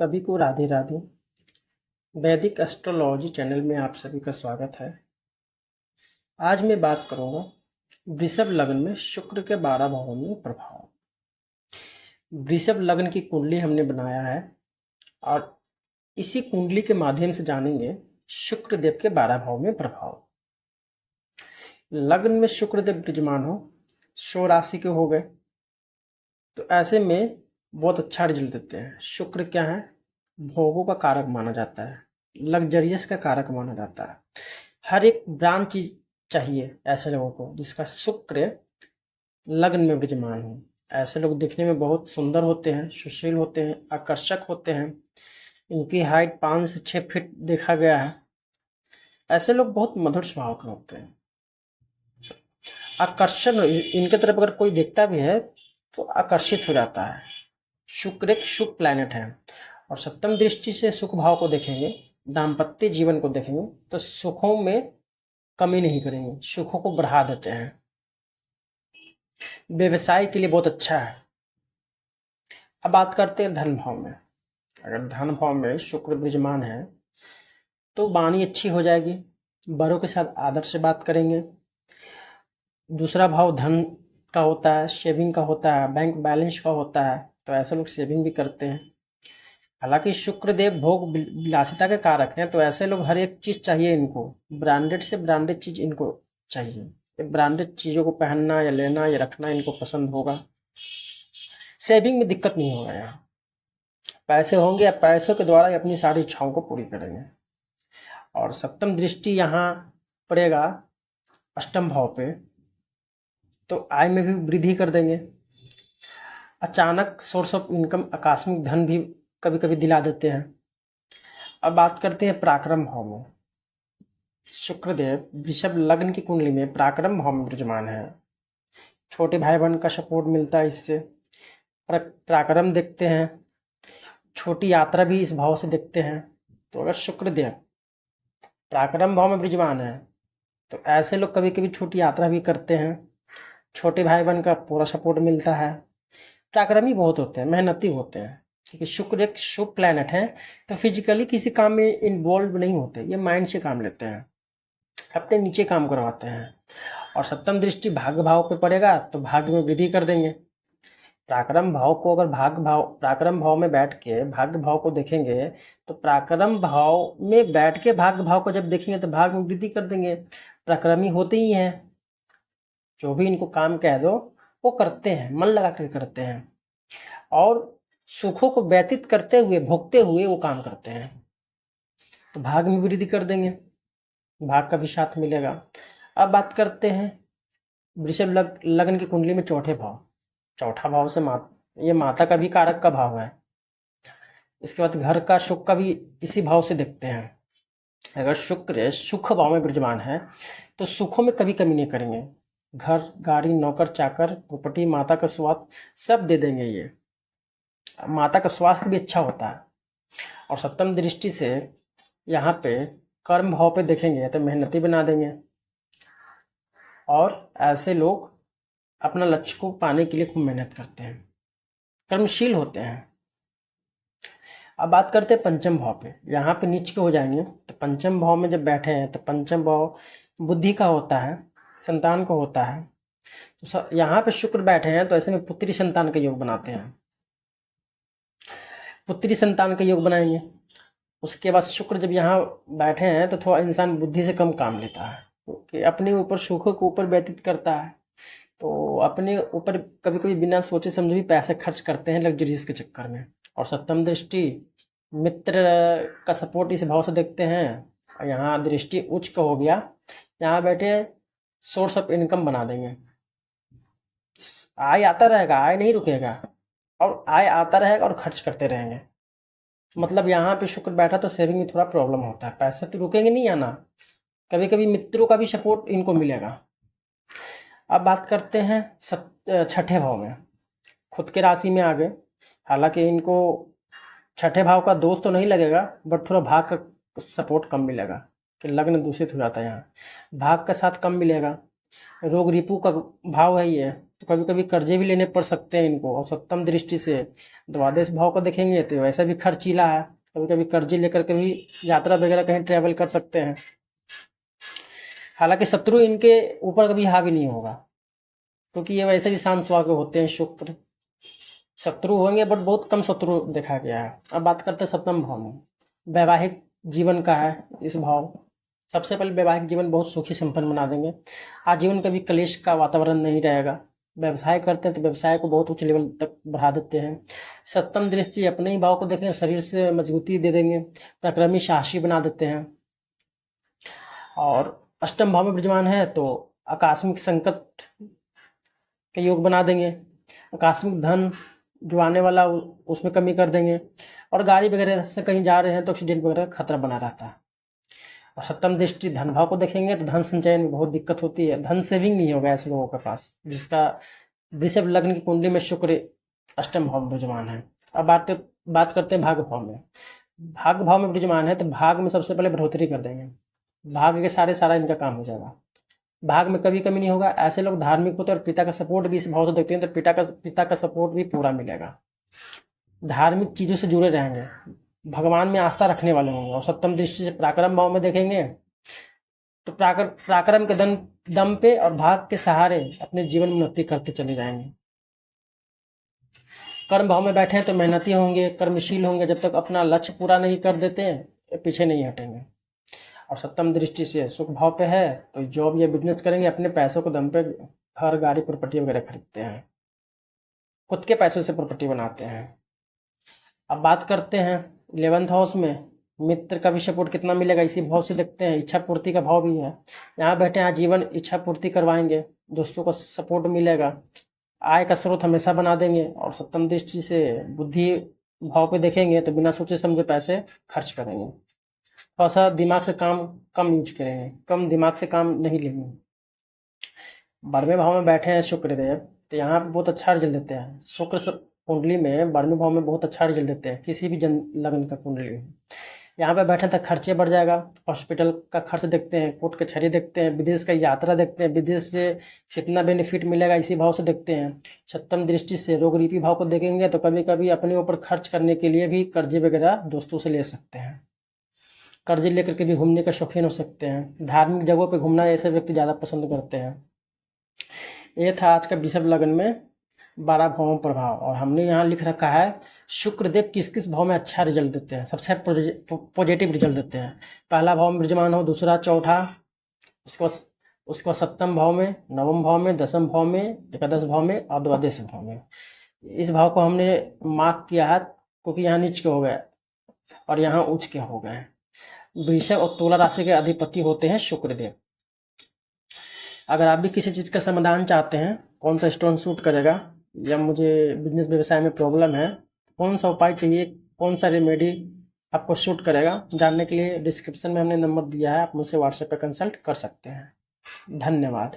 सभी को राधे राधे। वैदिक एस्ट्रोलॉजी चैनल में आप सभी का स्वागत है। आज मैं बात करूंगा वृषभ लग्न में शुक्र के 12 भावों में प्रभाव। वृषभ लग्न की कुंडली हमने बनाया है और इसी कुंडली के माध्यम से जानेंगे शुक्र देव के 12 भाव में प्रभाव। लग्न में शुक्र देव विराजमान हो, शो राशि के हो गए तो ऐसे में बहुत अच्छा रिजल्ट देते हैं। शुक्र क्या है? भोगों का कारक माना जाता है, लग्जरियस का कारक माना जाता है। हर एक ब्रांड चीज चाहिए ऐसे लोगों को जिसका शुक्र लग्न में विराजमान हो। ऐसे लोग दिखने में बहुत सुंदर होते हैं, सुशील होते हैं, आकर्षक होते हैं। इनकी हाइट 5 से 6 फीट देखा गया है। ऐसे लोग बहुत मधुर स्वभाव के होते हैं। आकर्षण इनके तरफ अगर कोई देखता भी है तो आकर्षित हो जाता है। शुक्र एक शुभ प्लैनेट है और सप्तम दृष्टि से सुख भाव को देखेंगे, दाम्पत्य जीवन को देखेंगे तो सुखों में कमी नहीं करेंगे, सुखों को बढ़ा देते हैं। व्यवसाय के लिए बहुत अच्छा है। अब बात करते हैं धन भाव में। अगर धन भाव में शुक्र विराजमान है तो वाणी अच्छी हो जाएगी, बड़ों के साथ आदर से बात करेंगे। दूसरा भाव धन का होता है, सेविंग का होता है, बैंक बैलेंस का होता है, तो ऐसे लोग सेविंग भी करते हैं। हालांकि शुक्र देव भोग विलासिता के कारक हैं तो ऐसे लोग हर एक चीज चाहिए इनको, ब्रांडेड से ब्रांडेड चीज इनको चाहिए। ब्रांडेड चीजों को पहनना या लेना या रखना इनको पसंद होगा। सेविंग में दिक्कत नहीं होगा। यहाँ पैसे होंगे या पैसों के द्वारा ये अपनी सारी इच्छाओं को पूरी करेंगे। और सप्तम दृष्टि यहाँ पड़ेगा अष्टम भाव पे तो आय में भी वृद्धि कर देंगे। अचानक सोर्स ऑफ इनकम, आकस्मिक धन भी कभी कभी दिला देते हैं। अब बात करते हैं पराक्रम भाव में। शुक्रदेव वृषभ लग्न की कुंडली में पराक्रम भाव में विराजमान है। छोटे भाई बहन का सपोर्ट मिलता है, इससे पराक्रम देखते हैं। छोटी यात्रा भी इस भाव से देखते हैं। तो अगर शुक्रदेव पराक्रम भाव में विराजमान है तो ऐसे लोग कभी कभी छोटी यात्रा भी करते हैं। छोटे भाई बहन का पूरा सपोर्ट मिलता है। पराक्रमी बहुत होते हैं, मेहनती होते हैं, क्योंकि शुक्र एक शुभ प्लैनेट है तो फिजिकली किसी काम में इन्वॉल्व नहीं होते, ये माइंड से काम लेते हैं, अपने नीचे काम करवाते हैं। और सप्तम दृष्टि भाग्य भाव पे पड़ेगा तो भाग्य में वृद्धि कर देंगे। पराक्रम भाव को अगर पराक्रम भाव में बैठ के भाग्य भाव को देखेंगे तो पराक्रम भाव में बैठ के भाग्य भाव को जब देखेंगे तो भाग्य में वृद्धि कर देंगे। पराक्रमी होते ही हैं, जो भी इनको काम कह दो वो करते हैं, मन लगा कर करते हैं और सुखों को व्यतीत करते हुए, भोगते हुए वो काम करते हैं। तो भाग में वृद्धि कर देंगे, भाग का भी साथ मिलेगा। अब बात करते हैं वृषभ लग्न की कुंडली में चौथा भाव से ये माता का भी कारक का भाव है। इसके बाद घर का सुख का भी इसी भाव से देखते हैं। अगर शुक्र सुख भाव में विराजमान है तो सुखों में कभी कमी नहीं करेंगे। घर, गाड़ी, नौकर चाकर, प्रॉपर्टी, माता का स्वास्थ्य सब दे देंगे। ये माता का स्वास्थ्य भी अच्छा होता है। और सप्तम दृष्टि से यहाँ पे कर्म भाव पे देखेंगे तो मेहनती बना देंगे और ऐसे लोग अपना लक्ष्य को पाने के लिए खूब मेहनत करते हैं, कर्मशील होते हैं। अब बात करते हैं पंचम भाव पे। यहाँ पे नीच के हो जाएंगे तो पंचम भाव में जब बैठे हैं तो पंचम भाव बुद्धि का होता है, संतान को होता है। तो यहाँ पे शुक्र बैठे हैं तो ऐसे में पुत्री संतान का योग बनाते हैं, पुत्री संतान का योग बनाएंगे। उसके बाद शुक्र जब यहाँ बैठे हैं तो थोड़ा इंसान बुद्धि से कम काम लेता है, क्योंकि अपने ऊपर सुखों के ऊपर व्यतीत करता है, तो अपने ऊपर कभी कभी बिना सोचे समझे भी पैसे खर्च करते हैं लग्जरीज के चक्कर में। और सप्तम दृष्टि मित्र का सपोर्ट इस भाव से देखते हैं और यहाँ दृष्टि उच्च का हो गया, यहाँ बैठे सोर्स ऑफ इनकम बना देंगे। आय आता रहेगा, आय नहीं रुकेगा और आय आता रहेगा और खर्च करते रहेंगे। मतलब यहाँ पे शुक्र बैठा तो सेविंग में थोड़ा प्रॉब्लम होता है, पैसे तो रुकेंगे नहीं आना, कभी कभी मित्रों का भी सपोर्ट इनको मिलेगा। अब बात करते हैं छठे भाव में। खुद के राशि में आ गए। हालांकि इनको छठे भाव का दोष तो नहीं लगेगा बट थोड़ा भाग का सपोर्ट कम मिलेगा कि लग्न दूषित हो जाता है। यहाँ भाग का साथ कम मिलेगा। रोग रिपू का भाव है ये, तो कभी कभी कर्जे भी लेने पड़ सकते हैं इनको। और सप्तम दृष्टि से द्वादश भाव को देखेंगे तो वैसे भी खर्चीला है, कभी कभी कर्जे लेकर के भी यात्रा वगैरह कहीं ट्रैवल कर सकते हैं। हालांकि शत्रु इनके ऊपर कभी हावी नहीं होगा, क्योंकि ये वैसे भी शांत स्वभाव के होते हैं शुक्र। शत्रु होंगे बट बहुत कम शत्रु देखा गया है। अब बात करते हैं सप्तम भाव में, वैवाहिक जीवन का है इस भाव। सबसे पहले वैवाहिक जीवन बहुत सुखी संपन्न बना देंगे। आजीवन कभी क्लेश का वातावरण नहीं रहेगा। व्यवसाय करते हैं तो व्यवसाय को बहुत उच्च लेवल तक बढ़ा देते हैं। सप्तम दृष्टि अपने ही भाव को देखें, शरीर से मजबूती दे देंगे, पराक्रमी साहसी बना देते हैं। और अष्टम भाव में विराजमान है तो आकस्मिक संकट के योग बना देंगे। आकस्मिक धन जो आने वाला उसमें कमी कर देंगे। और गाड़ी वगैरह से कहीं जा रहे हैं तो एक्सीडेंट वगैरह का खतरा बना रहता है। और सप्तम दृष्टि धन भाव को देखेंगे तो धन संचयन में बहुत दिक्कत होती है, धन सेविंग नहीं होगा ऐसे लोगों के पास जिसका वृषभ लग्न की कुंडली में शुक्र अष्टम भाव में विराजमान है। अब बात करते हैं भाग्य भाव में। भाग्य भाव में विराजमान है तो भाग में सबसे पहले बढ़ोतरी कर देंगे। भाग्य के सारा इनका काम हो जाएगा, भाग में कभी कमी नहीं होगा। ऐसे लोग धार्मिक होते हैं और पिता का सपोर्ट भी इस भाव से देखते हैं तो पिता का सपोर्ट भी पूरा मिलेगा। धार्मिक चीज़ों से जुड़े रहेंगे, भगवान में आस्था रखने वाले होंगे। और सप्तम दृष्टि से पराक्रम भाव में देखेंगे तो पराक्रम के दम पे और भाग के सहारे अपने जीवन में उन्नति करते चले जाएंगे। कर्म भाव में बैठे हैं तो मेहनती होंगे, कर्मशील होंगे। जब तक अपना लक्ष्य पूरा नहीं कर देते पीछे नहीं हटेंगे। और सप्तम दृष्टि से सुख भाव पे है तो जॉब या बिजनेस करेंगे, अपने पैसों को दम पे घर गाड़ी प्रॉपर्टी वगैरह खरीदते हैं, खुद के पैसों से प्रॉपर्टी बनाते हैं। अब बात करते हैं 11th हाउस में मित्र का भी सपोर्ट कितना मिलेगा, इसी भाव से देखते हैं। इच्छा पूर्ति का भाव भी है, यहाँ बैठे हैं जीवन इच्छा पूर्ति करवाएंगे, दोस्तों का सपोर्ट मिलेगा, आय का स्रोत हमेशा बना देंगे। और सप्तम दृष्टि से बुद्धि भाव पे देखेंगे तो बिना सोचे समझे पैसे खर्च करेंगे, थोड़ा सा दिमाग से काम कम यूज करेंगे, कम दिमाग से काम नहीं लेंगे। 12वें भाव में बैठे हैं शुक्रदेव तो यहाँ पे बहुत अच्छा रिजल्ट देते हैं। शुक्र कुंडली में 12वें भाव में बहुत अच्छा रिजल्ट देते हैं किसी भी जन लग्न का कुंडली में। यहाँ पे बैठे तक खर्चे बढ़ जाएगा, हॉस्पिटल का खर्च देखते हैं, कोर्ट कचहरी देखते हैं, विदेश का यात्रा देखते हैं, विदेश से कितना बेनिफिट मिलेगा इसी भाव से देखते हैं। सप्तम दृष्टि से रोग रीति भाव को देखेंगे तो कभी कभी अपने ऊपर खर्च करने के लिए भी कर्जे वगैरह दोस्तों से ले सकते हैं, कर्जे लेकर के भी घूमने का शौकीन हो सकते हैं। धार्मिक जगहों पे घूमना ऐसे व्यक्ति ज़्यादा पसंद करते हैं। ये था आज का वृषभ लग्न में 12 भावों प्रभाव। और हमने यहाँ लिख रखा है शुक्रदेव किस किस भाव में अच्छा रिजल्ट देते हैं, सबसे पॉजिटिव रिजल्ट देते हैं। पहला भाव में विराजमान हो, दूसरा चौथा, उसको सप्तम भाव में, नवम भाव में, दसम भाव में, एकादश भाव में और द्वादश भाव में। इस भाव को हमने मार्क किया है क्योंकि यहाँ नीच के हो गए और यहाँ उच्च के हो गए। वृषभ और तुला राशि के अधिपति होते हैं शुक्रदेव। अगर आप भी किसी चीज़ का समाधान चाहते हैं, कौन सा स्टोन सूट करेगा या मुझे बिजनेस व्यवसाय में प्रॉब्लम है, कौन सा उपाय चाहिए, कौन सा रेमेडी आपको सूट करेगा, जानने के लिए डिस्क्रिप्शन में हमने नंबर दिया है, आप मुझसे व्हाट्सएप पर कंसल्ट कर सकते हैं। धन्यवाद।